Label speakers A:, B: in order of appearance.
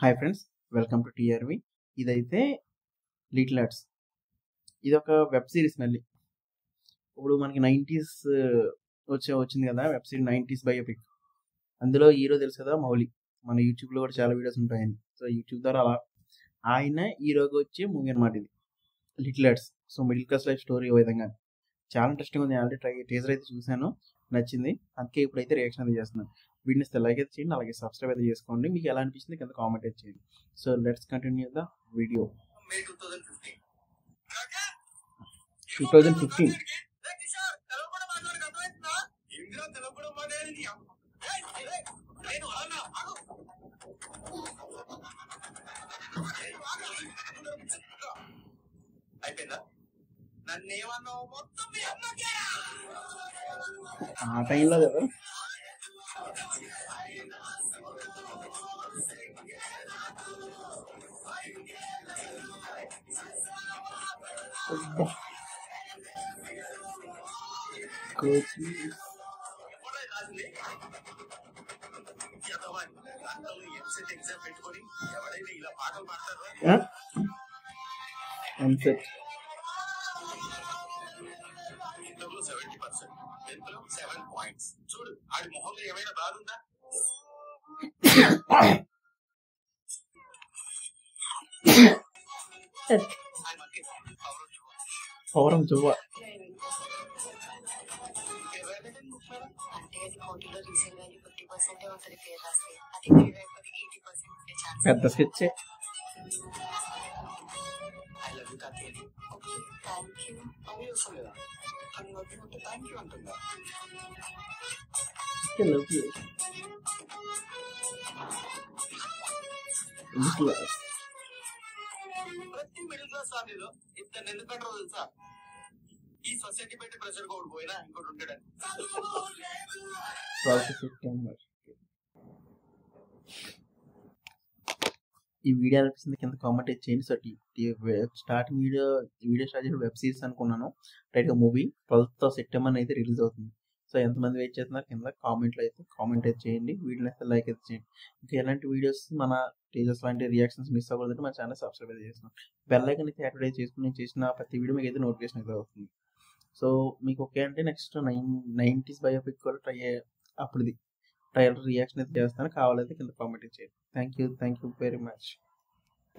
A: Hi friends, welcome to TRV. ఇదైతే little arts. ఇది ఒక వెబ్ సిరీస్. మళ్ళీ ఇప్పుడు మనకి 90s వచ్చింది కదా వెబ్ సిరీస్, 90s బయోపిక్. అందులో హీరో తెలుసు కదా, మౌలి. మన యూట్యూబ్లో కూడా చాలా వీడియోస్ ఉంటాయని. సో యూట్యూబ్ ద్వారా అలా ఆయన హీరోగా వచ్చే మూవీ అనమాట ఇది, little arts. So middle class life story విధంగా చాలా ఇంట్రెస్టింగ్ ఉంది. ఆల్రెడీ టీజర్ అయితే చూశాను, నచ్చింది. అందుకే ఇప్పుడైతే రియాక్షన్ అయితే చేస్తున్నాను. వీడిని లైక్ అయితే చేయండి, అలాగే సబ్స్క్రైబ్ అయితే చేసుకోండి. మీకు ఎలా అనిపించింది కింద కామెంట్ అయితే చేయండి. So let's continue the video. 2015 ఆ టైంలో కదా. చూడు ఆడి మొహంలో ఏమైనా బాధ ఉందా? పౌరం చువ్వ పెద్ద స్కెచ్. ప్రతి మిడిల్ క్లాస్ ఫ్యామిలీలో ఇతను ఎందుకు అంటారో తెలుసా? ఈ సొసైటీ పెట్టి ప్రెషర్ కోడ్ పోయినా ఇంకోటి ఉంటాడని. ఈ వీడియో అనిపిస్తుంది కింద కామెంట్ చేయండి. సో స్టార్టింగ్ వీడియో స్టార్ట్ చేసిన వెబ్ సిరీస్ అనుకున్నాను. రైట్గా మూవీ 12th సెప్టెంబర్ అయితే రిలీజ్ అవుతుంది. సో ఎంతమంది వెయిట్ చేస్తున్నారు కింద కామెంట్ అయితే చేయండి. వీడియోని అయితే లైక్ అయితే చేయండి. ఇంకా ఎలాంటి వీడియోస్ మన టీజర్స్ లాంటి రియాక్షన్స్ మిస్ అవ్వకూడదంటే మన ఛానల్ సబ్స్క్రైబ్ అయితే చేస్తున్నాం. బెల్ ఐకాన్ అయితే యాక్టివేట్ చేసుకుని చేసిన ప్రతి వీడియో మీకు అయితే నోటిఫికేషన్ అయితే అవుతుంది. సో మీకు ఓకే అంటే నెక్స్ట్ 90s బయోపిక్ కూడా అప్పుడుది ట్రయల్ రియాక్షన్ అయితే చేస్తాను. కావాలైతే కింద కామెంట్ చేయండి. Thank you very much.